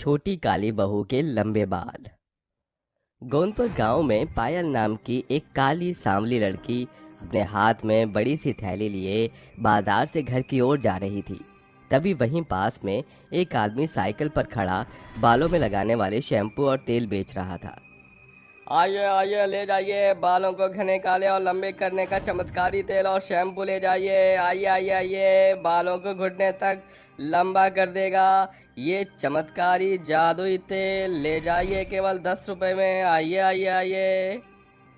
छोटी काली बहू के लंबे बाल। गोंदपुर गांव में पायल नाम की एक काली सांवली लड़की अपने हाथ में बड़ी सी थैली लिए बाजार से घर की ओर जा रही थी। तभी वहीं पास में एक आदमी साइकिल पर खड़ा बालों में लगाने वाले शैम्पू और तेल बेच रहा था। आइए आइए, ले जाइए, बालों को घने काले और लंबे करने का चमत्कारी तेल और शैम्पू ले जाइए। आइए आइए आइए, बालों को घुटने तक लंबा कर देगा ये चमत्कारी जादुई तेल। ले जाइए केवल 10 रुपए में। आइए आइए आइए।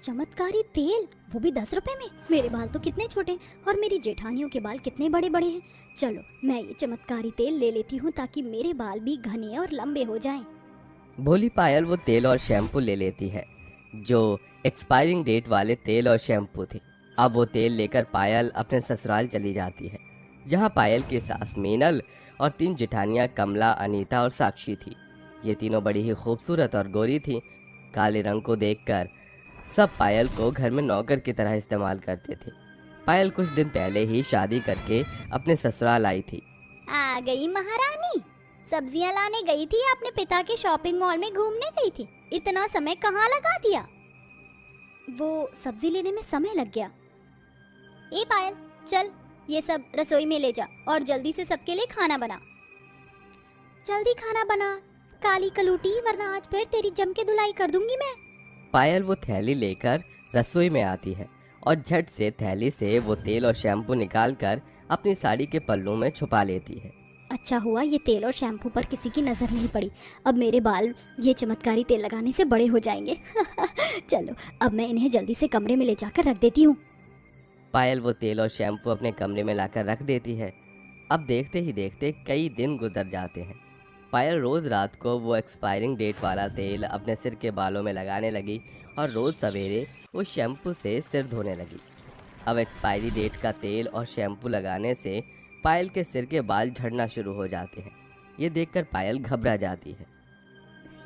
चमत्कारी तेल, वो भी 10 रुपए में? मेरे बाल तो कितने छोटे और मेरी जेठानियों के बाल कितने बड़े बड़े हैं। चलो मैं ये चमत्कारी तेल ले लेती हूँ ताकि मेरे बाल भी घने और लंबे हो जाएं। भोली पायल वो तेल और शैम्पू ले लेती है जो एक्सपायरिंग डेट वाले तेल और शैम्पू थे। अब वो तेल लेकर पायल अपने ससुराल चली जाती है, जहाँ पायल की सास मीनल और 3 जेठानियाँ कमला, अनीता और साक्षी थी। ये तीनों बड़ी ही खूबसूरत और गोरी थी। काले रंग को देखकर सब पायल को घर में नौकर की तरह इस्तेमाल करते थे। पायल कुछ दिन पहले ही शादी करके अपने ससुराल आई थी। आ गई महारानी। सब्जियां लाने गई थी, अपने पिता के शॉपिंग मॉल में घूमने गई थी। इतना समय कहाँ लगा दिया? वो सब्जी लेने में समय लग गया। ए पायल, चल ये सब रसोई में ले जा और जल्दी से सबके लिए खाना बना। जल्दी खाना बना काली कलूटी, वरना आज फिर तेरी जम के धुलाई कर दूंगी मैं। पायल वो थैली लेकर रसोई में आती है और झट से थैली से वो तेल और शैम्पू निकालकर अपनी साड़ी के पल्लू में छुपा लेती है। अच्छा हुआ ये तेल और शैम्पू पर किसी की नजर नहीं पड़ी। अब मेरे बाल ये चमत्कारी तेल लगाने से बड़े हो जाएंगे। चलो अब मैं इन्हें जल्दी से कमरे में ले जाकर रख देती हूँ। पायल वो तेल और शैम्पू अपने कमरे में लाकर रख देती है। अब देखते ही देखते कई दिन गुजर जाते हैं। पायल रोज़ रात को वो एक्सपायरिंग डेट वाला तेल अपने सिर के बालों में लगाने लगी और रोज़ सवेरे वो शैम्पू से सिर धोने लगी। अब एक्सपायरी डेट का तेल और शैम्पू लगाने से पायल के सिर के बाल झड़ना शुरू हो जाते हैं। ये देखकर पायल घबरा जाती है।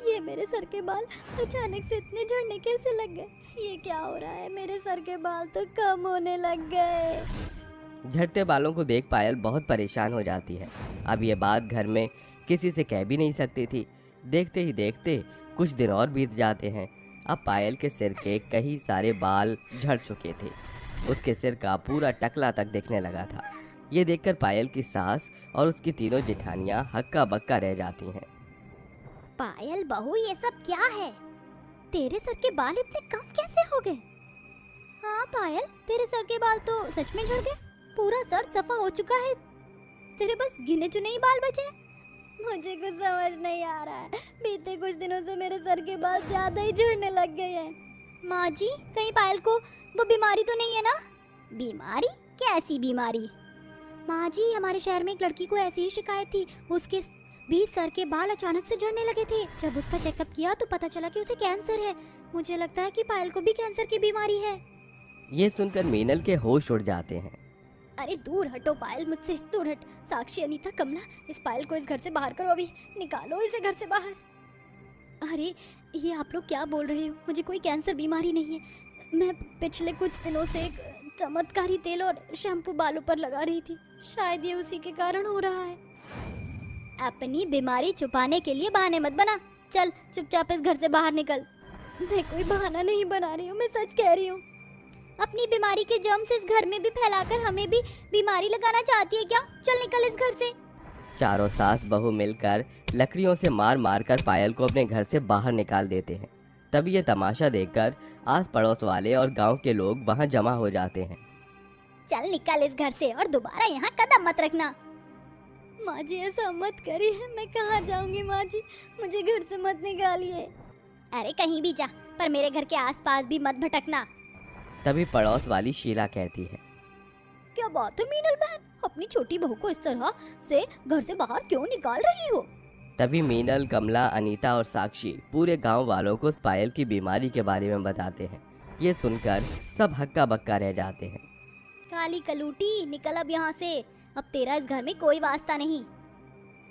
ये मेरे सर के बाल अचानक से इतने झड़ने कैसे लग गए? ये क्या हो रहा है? मेरे सर के बाल तो कम होने लग गए। झड़ते बालों को देख पायल बहुत परेशान हो जाती है। अब ये बात घर में किसी से कह भी नहीं सकती थी। देखते ही देखते कुछ दिन और बीत जाते हैं। अब पायल के सिर के कई सारे बाल झड़ चुके थे। उसके सिर का पूरा टकला तक दिखने लगा था। ये देखकर पायल की सास और उसकी तीनों जेठानियां हक्का बक्का रह जाती हैं। पायल बहू, ये सब क्या है? तेरे सर के बाल इतने कम कैसे हो गए? हाँ पायल, तेरे सर के बाल तो सच में झड़ गए। पूरा सर सफा हो चुका है। तेरे बस गिने चुने ही बाल बचे हैं। मुझे कुछ समझ नहीं आ रहा है। बीते कुछ दिनों से मेरे सर के बाल ज्यादा ही झड़ने लग गए हैं। माँ जी, कहीं पायल को वो बीमारी तो नहीं है ना? बीमारी? कैसी बीमारी? माँ जी, हमारे शहर में एक लड़की को ऐसी ही शिकायत थी। उसके भी सर के बाल अचानक से झड़ने लगे थे। जब उसका चेकअप किया तो पता चला कि उसे कैंसर है। मुझे लगता है कि पायल को भी कैंसर की बीमारी है। ये सुनकर मीनल के होश उड़ जाते हैं। अरे दूर हटो पायल, मुझसे दूर हट। साक्षी, अनीता, कमला, इस पायल को इस घर से बाहर करो। अभी निकालो इसे घर से बाहर। अरे ये आप लोग क्या बोल रहे हो? मुझे कोई कैंसर बीमारी नहीं है। मैं पिछले कुछ दिनों से एक चमत्कारी तेल और शैम्पू बालों पर लगा रही थी। शायद ये उसी के कारण हो रहा है। अपनी बीमारी छुपाने के लिए बहाने मत बना। चल चुपचाप इस घर से बाहर निकल। मैं कोई बहाना नहीं बना रही हूँ, मैं सच कह रही हूँ। अपनी बीमारी के जर्म्स इस घर में भी फैलाकर हमें भी बीमारी लगाना चाहती है क्या? चल निकल इस घर से। चारों सास बहू मिलकर लकड़ियों से मार मार कर पायल को अपने घर से बाहर निकाल देते हैं। तभी ये तमाशा देखकर आस पड़ोस वाले और गांव के लोग वहां जमा हो जाते हैं। चल निकल इस घर से और दोबारा यहाँ कदम मत रखना। माँ जी, ऐसा मत करिए। मैं कहाँ जाऊँगी माँ जी? मुझे घर से मत निकालिए। अरे कहीं भी जा, पर मेरे घर के आसपास भी मत भटकना। तभी पड़ोस वाली शीला कहती है, क्या बात है मीनल बहन, अपनी छोटी बहू को इस तरह से घर से बाहर क्यों निकाल रही हो? तभी मीनल, कमला, अनीता और साक्षी पूरे गांव वालों को पायल की बीमारी के बारे में बताते हैं। ये सुनकर सब हक्का बक्का रह जाते हैं। काली कलूटी, निकल अब यहाँ से। अब तेरा इस घर में कोई वास्ता नहीं।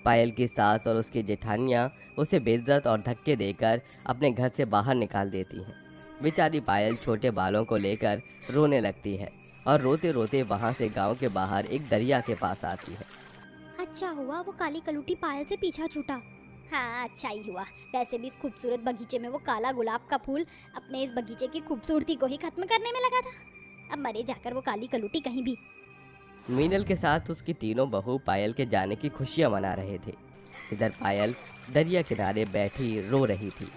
पायल की सास और उसकी जेठानियां उसे बेइज्जत और धक्के देकर अपने घर से बाहर निकाल देती हैं। बेचारी पायल छोटे बालों को लेकर रोने लगती है और रोते रोते वहां से गांव के बाहर एक दरिया के पास आती है। अच्छा हुआ वो काली कलूटी पायल से पीछा छूटा। हाँ अच्छा ही हुआ। वैसे भी इस खूबसूरत बगीचे में वो काला गुलाब का फूल अपने इस बगीचे की खूबसूरती को ही खत्म करने में लगा था। अब मरे जाकर वो काली कलूटी कहीं भी। मीनल के साथ उसकी तीनों बहू पायल के जाने की खुशियां मना रहे थे। इधर पायल दरिया किनारे बैठी रो रही थी।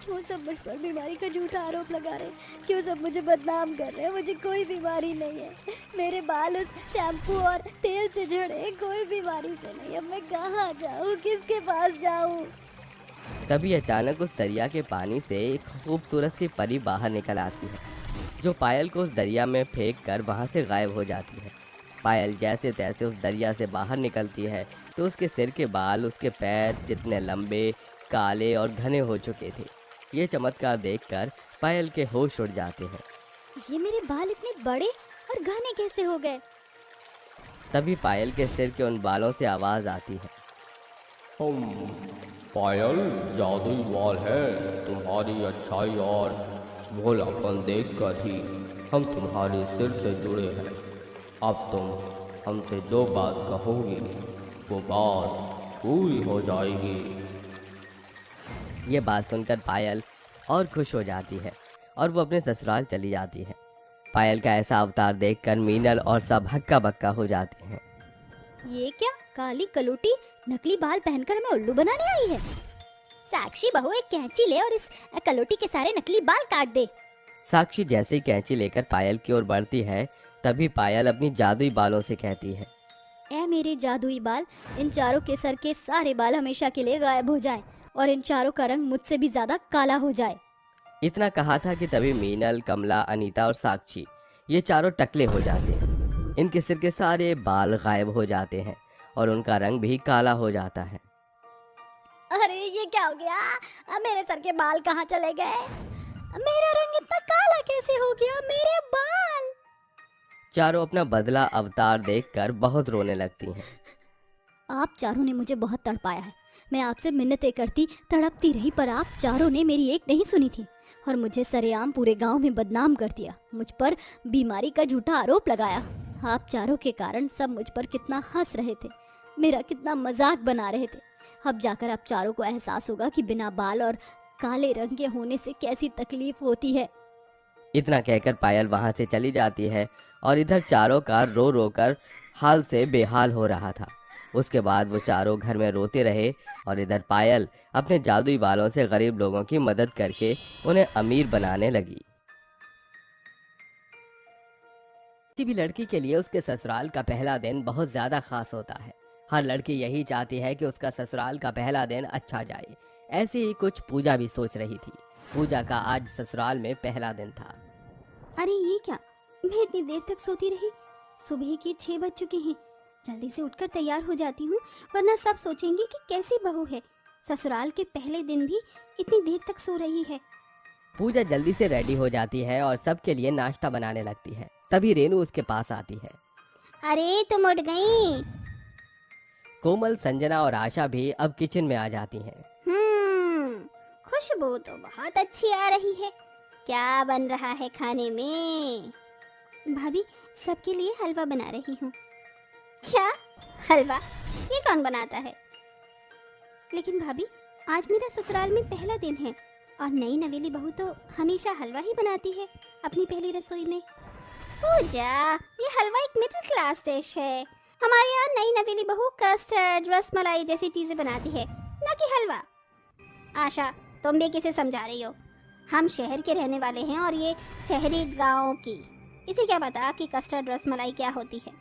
क्यों सब मुझ पर बीमारी का झूठा आरोप लगा रहे हैं? क्यों सब मुझे बदनाम कर रहे हैं? मुझे कोई बीमारी नहीं है। मेरे बाल उस शैम्पू और तेल से झड़े, कोई बीमारी से नहीं। अब मैं कहाँ जाऊँ, किसके पास जाऊँ? तभी अचानक उस दरिया के पानी से एक खूबसूरत सी परी बाहर निकल आती है, जो पायल को उस दरिया में फेंक कर वहाँ से गायब हो जाती है। पायल जैसे तैसे उस दरिया से बाहर निकलती है तो उसके सिर के बाल उसके पैर जितने लंबे, काले और घने हो चुके थे। ये चमत्कार देखकर पायल के होश उड़ जाते हैं। ये मेरे बाल इतने बड़े और घने कैसे हो गए? तभी पायल के सिर के उन बालों से आवाज़ आती है। पायल, जादुई बाल है। तुम्हारी अच्छाई और भोलापन देखकर ही हम तुम्हारे सिर से जुड़े हैं। अब तुम हमसे जो बात कहोगी वो बात पूरी हो जाएगी। ये बात सुनकर पायल और खुश हो जाती है और वो अपने ससुराल चली जाती है। पायल का ऐसा अवतार देखकर मीनल और सब हक्का बक्का हो जाते हैं। ये क्या काली कलूटी नकली बाल पहनकर हमें उल्लू बनाने आई है? साक्षी बहू, एक कैंची ले और इस कलूटी के सारे नकली बाल काट दे। साक्षी जैसे ही कैंची लेकर पायल की ओर बढ़ती है, तभी पायल अपनी जादुई बालों से कहती है। ऐ मेरे जादुई बाल, इन चारों के सर के सारे बाल हमेशा के लिए गायब हो जाएं और इन चारों का रंग मुझसे भी ज्यादा काला हो जाए। इतना कहा था कि तभी मीनल, कमला, अनीता और साक्षी ये चारों टकले हो जाते हैं। इनके सिर के सारे बाल गायब हो जाते हैं और उनका रंग भी काला हो जाता है। अरे ये क्या हो गया? अब मेरे सर के बाल कहाँ चले गए? मेरा रंग इतना काला कैसे हो गया? मेरे बाल! चारों अपना बदला अवतार देखकर बहुत रोने लगती हैं। आप चारों ने मुझे बहुत तड़पाया है। मैं आपसे मिन्नतें करती, तड़पती रही, पर आप चारों ने मेरी एक नहीं सुनी थी और मुझे सरेआम पूरे गांव में बदनाम कर दिया। मुझ पर बीमारी का झूठा आरोप लगाया। आप चारों के कारण सब मुझ पर कितना हंस रहे थे, मेरा कितना मजाक बना रहे थे। अब जाकर आप चारों को एहसास होगा कि बिना बाल और काले रंग के होने से कैसी तकलीफ होती है। इतना कहकर पायल वहां से चली जाती है और इधर चारों का रो रो कर हाल से बेहाल हो रहा था। उसके बाद वो चारों घर में रोते रहे और इधर पायल अपने जादुई बालों से गरीब लोगों की मदद करके उन्हें अमीर बनाने लगी। किसी भी लड़की के लिए उसके ससुराल का पहला दिन बहुत ज्यादा खास होता है। हर लड़की यही चाहती है कि उसका ससुराल का पहला दिन अच्छा जाए। ऐसे ही कुछ पूजा भी सोच रही थी। पूजा का आज ससुराल में पहला दिन था। अरे ये क्या, मैं इतनी देर तक सोती रही। सुबह के 6 बज चुके हैं। जल्दी से उठकर तैयार हो जाती हूँ, वरना सब सोचेंगे कि कैसी बहू है, ससुराल के पहले दिन भी इतनी देर तक सो रही है। पूजा जल्दी से रेडी हो जाती है और सबके लिए नाश्ता बनाने लगती है। तभी रेनू उसके पास आती है। अरे तुम उठ गई? कोमल, संजना और आशा भी अब किचन में आ जाती हैं। खुशबू तो बहुत अच्छी आ रही है। क्या बन रहा है खाने में? भाभी, सबके लिए हलवा बना रही हूँ। क्या हलवा? ये कौन बनाता है? लेकिन भाभी, आज मेरा ससुराल में पहला दिन है और नई नवेली बहू तो हमेशा हलवा ही बनाती है अपनी पहली रसोई में। पूजा, ये हलवा एक मिडिल क्लास डिश है। हमारे यहाँ नई नवेली बहू कस्टर्ड, रसमलाई जैसी चीजें बनाती है, न कि हलवा। आशा, तुम भी किसे समझा रही हो? हम शहर के रहने वाले हैं और ये शहरी गांव की। इसे क्या पता कि कस्टर्ड रसमलाई क्या होती है?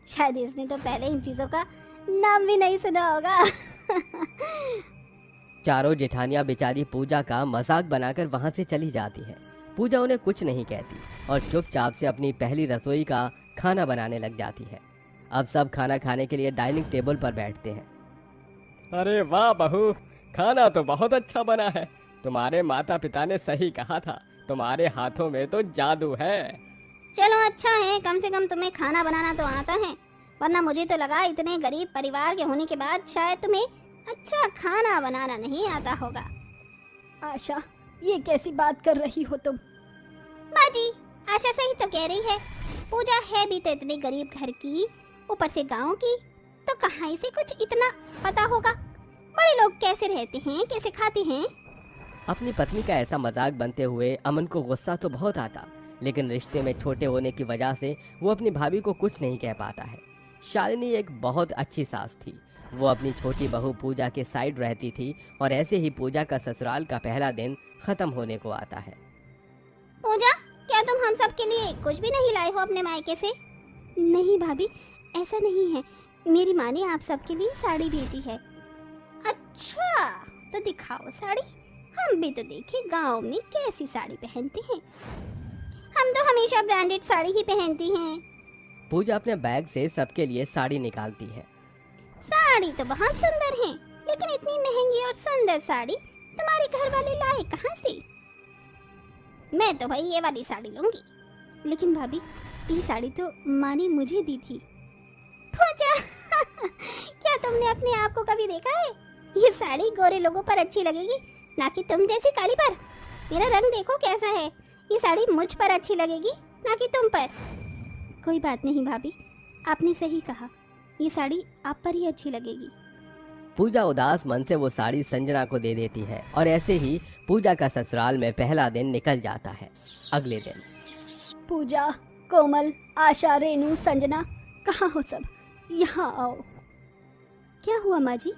शायद इसने तो पहले इन चीजों का नाम भी नहीं सुना होगा। चारों जेठानियां बेचारी पूजा का मजाक बनाकर वहां से चली जाती है। पूजा उन्हें कुछ नहीं कहती और चुपचाप से अपनी पहली रसोई का खाना बनाने लग जाती है। अब सब खाना खाने के लिए डाइनिंग टेबल पर बैठते हैं। अरे वाह बहू, खाना तो बहुत अच्छा बना है। तुम्हारे माता पिता ने सही कहा था, तुम्हारे हाथों में तो जादू है। चलो अच्छा है, कम से कम तुम्हें खाना बनाना तो आता है, वरना मुझे तो लगा इतने गरीब परिवार के होने के बाद शायद तुम्हें अच्छा खाना बनाना नहीं आता होगा। आशा, ये कैसी बात कर रही हो तुम? माँ जी, आशा सही तो कह रही है। पूजा है भी तो इतने गरीब घर की, ऊपर से गांव की, तो कहाँ इसे कुछ इतना पता होगा। बड़े लोग कैसे रहते हैं, कैसे खाते हैं? अपनी पत्नी का ऐसा मजाक बनते हुए अमन को गुस्सा तो बहुत आता, लेकिन रिश्ते में छोटे होने की वजह से वो अपनी भाभी को कुछ नहीं कह पाता है। शालिनी एक बहुत अच्छी सास थी। वो अपनी छोटी बहू पूजा के साइड रहती थी और ऐसे ही पूजा का ससुराल का पहला दिन खत्म होने को आता है। पूजा, क्या तुम हम सब के लिए कुछ भी नहीं लाए हो अपने मायके से? नहीं भाभी, ऐसा नहीं है। मेरी माँ ने आप सबके लिए साड़ी भेजी है। अच्छा, तो दिखाओ साड़ी। हम भी तो देखें गांव में कैसी साड़ी पहनते हैं। हम तो हमेशा ब्रांडेड साड़ी ही पहनती हैं। पूजा अपने बैग से सबके लिए साड़ी निकालती है। साड़ी तो बहुत सुंदर है, लेकिन इतनी महंगी और सुंदर साड़ी तुम्हारे घर वाले लाए कहाँ से? मैं तो भाई ये वाली साड़ी लूंगी। लेकिन भाभी, ये साड़ी तो माँ ने मुझे दी थी। पूजा, क्या तुमने अपने आप को कभी देखा है? ये साड़ी गोरे लोगों पर अच्छी लगेगी, ना कि तुम जैसी काली पर। मेरा रंग देखो कैसा है। ये साड़ी मुझ पर अच्छी लगेगी, ना कि तुम पर। कोई बात नहीं भाभी, आपने सही कहा। ये साड़ी आप पर ही अच्छी लगेगी। पूजा उदास मन से वो साड़ी संजना को दे देती है और ऐसे ही पूजा का ससुराल में पहला दिन निकल जाता है। अगले दिन पूजा, कोमल, आशा, रेनू, संजना, कहाँ हो सब? यहाँ आओ। क्या हुआ माँ जी?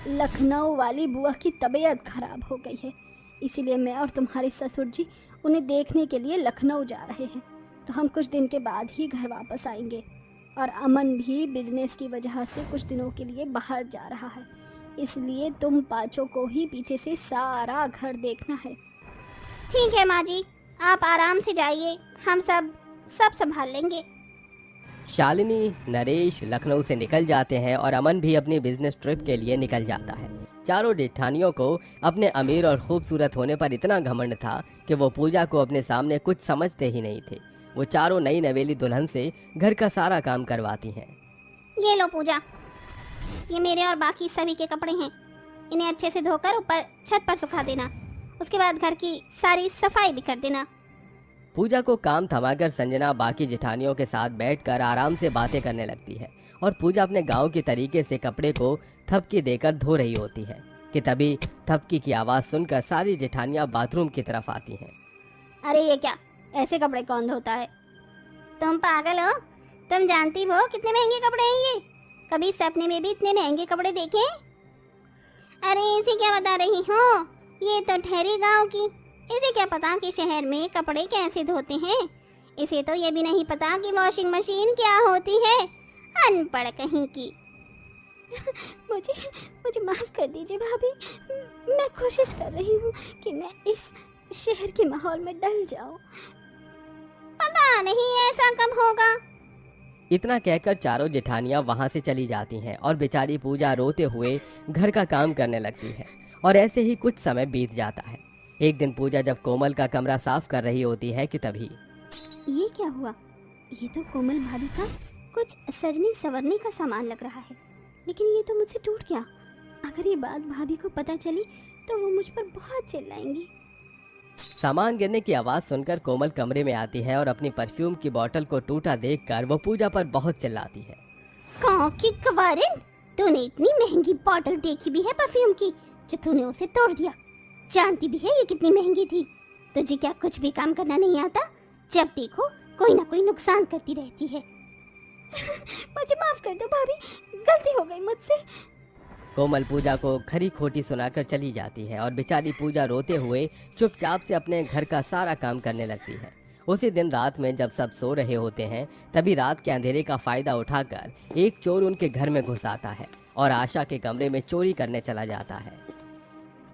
लखनऊ वाली बुआ की तबीयत खराब हो गई है, इसीलिए मैं और तुम्हारे ससुर जी उन्हें देखने के लिए लखनऊ जा रहे हैं। तो हम कुछ दिन के बाद ही घर वापस आएंगे। और अमन भी बिजनेस की वजह से कुछ दिनों के लिए बाहर जा रहा है, इसलिए तुम पाँचों को ही पीछे से सारा घर देखना है। ठीक है माँ जी, आप आराम से जाइए, हम सब संभाल लेंगे। शालिनी, नरेश लखनऊ से निकल जाते हैं और अमन भी अपनी बिजनेस ट्रिप के लिए निकल जाता है। चारों जेठानियों को अपने अमीर और खूबसूरत होने पर इतना घमंड था कि वो पूजा को अपने सामने कुछ समझते ही नहीं थे। वो चारों नई नवेली दुल्हन से घर का सारा काम करवाती हैं। ये लो पूजा, ये मेरे और बाकी सभी के कपड़े हैं। इन्हें अच्छे से धोकर ऊपर छत पर सुखा देना। उसके बाद घर की सारी सफाई भी कर देना। पूजा को काम थमाकर संजना बाकी जेठानियों के साथ बैठकर आराम से बातें करने लगती है और पूजा अपने गांव के तरीके से कपड़े को थपकी देकर धो रही होती है कि तभी थपकी की आवाज़ सुनकर सारी जेठानियां बाथरूम की तरफ आती हैं। अरे ये क्या, ऐसे कपड़े कौन धोता है? तुम पागल हो? तुम जानती हो कितने महंगे कपड़े हैं ये? कभी सपने में भी इतने महंगे कपड़े देखे? अरे इसे क्या बता रही हो? ये तो ठहरी गांव की। इसे क्या पता कि शहर में कपड़े कैसे धोते हैं? इसे तो ये भी नहीं पता कि वॉशिंग मशीन क्या होती है। अनपढ़ कहीं की। मुझे माफ कर दीजिए भाभी। मैं कोशिश कर रही हूँ कि मैं इस शहर के माहौल में डल जाऊं। पता नहीं ऐसा कब होगा। इतना कहकर चारों जेठानियां वहां से चली जाती हैं और बेचारी पूजा रोते हुए घर का काम करने लगती है। और ऐसे ही कुछ समय बीत जाता है। एक दिन पूजा जब कोमल का कमरा साफ कर रही होती है कि तभी ये क्या हुआ? ये तो कोमल भाभी का कुछ सजने संवरने का सामान लग रहा है, लेकिन ये तो मुझसे टूट गया। अगर ये बात भाभी को पता चली तो वो मुझ पर बहुत चिल्लाएंगी। सामान गिरने की आवाज सुनकर कोमल कमरे में आती है और अपनी परफ्यूम की बोतल को टूटा देखकर वो पूजा पर बहुत चिल्लाती है। कौन की कवारिन, तूने इतनी महंगी बोतल देखी भी है परफ्यूम की जो तूने उसे तोड़ दिया? जानती भी है ये कितनी महंगी थी। तुझे क्या कुछ भी काम करना नहीं आता? जब देखो कोई ना कोई नुकसान करती रहती है। मुझे माफ कर दो भाभी, गलती हो गई मुझसे। कोमल पूजा को खरी खोटी सुनाकर चली जाती है और बेचारी पूजा रोते हुए चुपचाप से अपने घर का सारा काम करने लगती है। उसी दिन रात में जब सब सो रहे होते हैं तभी रात के अंधेरे का फायदा उठाकर एक चोर उनके घर में घुस आता है और आशा के कमरे में चोरी करने चला जाता है।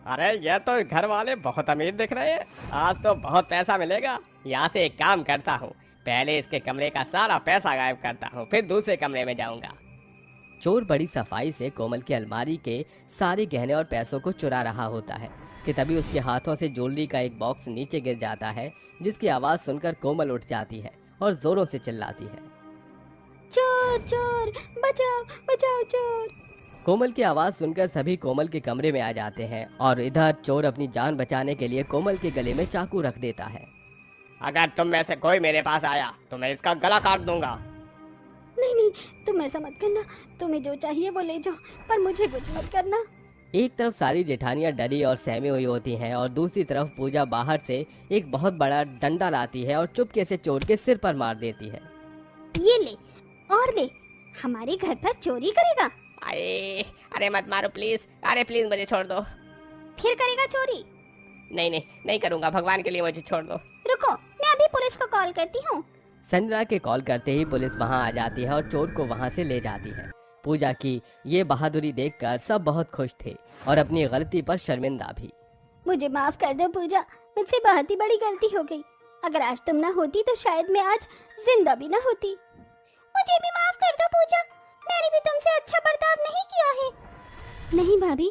अरे ये तो घर वाले बहुत अमीर दिख रहे हैं, आज तो बहुत पैसा मिलेगा। यहाँ से एक काम करता हूँ, पहले इसके कमरे का सारा पैसा गायब करता हूँ, फिर दूसरे कमरे में जाऊँगा। चोर बड़ी सफाई से कोमल की अलमारी के सारे गहने और पैसों को चुरा रहा होता है कि तभी उसके हाथों से ज्वेलरी का एक बॉक्स नीचे गिर जाता है, जिसकी आवाज़ सुनकर कोमल उठ जाती है और जोरों से चिल्लाती है, चोर चोर, बचाओ बचाओ चोर। कोमल की आवाज़ सुनकर सभी कोमल के कमरे में आ जाते हैं और इधर चोर अपनी जान बचाने के लिए कोमल के गले में चाकू रख देता है। अगर तुम में से कोई मेरे पास आया तो मैं इसका गला काट दूंगा। नहीं नहीं, तुम ऐसा मत करना। तुम्हें जो चाहिए वो ले जाओ, पर मुझे कुछ मत करना। एक तरफ सारी जेठानियां डरी और सहमी हुई होती हैं और दूसरी तरफ पूजा बाहर से एक बहुत बड़ा डंडा लाती है और चुपके से चोर के सिर पर मार देती है। ये ले और ले, हमारे घर पर चोरी करेगा? अरे अरे मत मारो प्लीज, अरे प्लीज मुझे छोड़ दो। फिर करेगा चोरी? नहीं नहीं नहीं करूंगा, भगवान के लिए मुझे छोड़ दो। रुको, मैं अभी पुलिस को कॉल करती हूँ। संजना के कॉल करते ही पुलिस वहां आ जाती है और चोर को वहां से ले जाती है। पूजा की ये बहादुरी देखकर सब बहुत खुश थे और अपनी गलती पर शर्मिंदा भी। मुझे माफ कर दो पूजा, मुझसे बहुत ही बड़ी गलती हो गई। अगर आज तुम ना होती तो शायद मैं आज जिंदा भी ना होती। मुझे भी माफ कर दो पूजा, मैंने भी तुमसे अच्छा बर्ताव नहीं किया है। नहीं भाभी,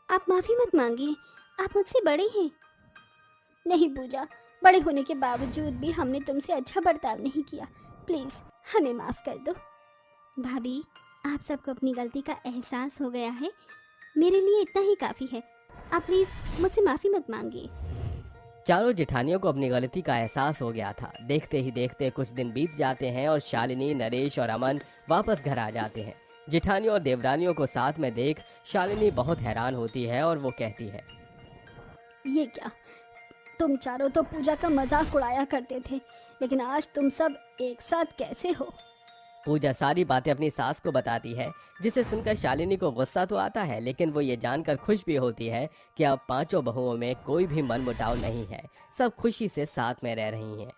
आप माफी मत मांगिए, आप मुझसे बड़े हैं। नहीं पूजा, बड़े होने के बावजूद भी हमने तुमसे अच्छा बर्ताव नहीं किया, प्लीज हमें माफ कर दो। भाभी, आप सबको अपनी गलती का एहसास हो गया है, मेरे लिए इतना ही काफी है। आप प्लीज मुझसे माफी मत मांगिए। चारों जेठानियों को अपनी गलती का एहसास हो गया था। देखते ही देखते कुछ दिन बीत जाते हैं और शालिनी, नरेश और अमन वापस घर आ जाते हैं। जेठानियों और देवरानियों को साथ में देख शालिनी बहुत हैरान होती है और वो कहती है, ये क्या, तुम चारों तो पूजा का मजाक उड़ाया करते थे, लेकिन आज तुम सब एक साथ कैसे हो? पूजा सारी बातें अपनी सास को बताती है, जिसे सुनकर शालिनी को गुस्सा तो आता है, लेकिन वो ये जानकर खुश भी होती है कि अब पांचों बहुओं में कोई भी मनमुटाव नहीं है, सब खुशी से साथ में रह रही हैं।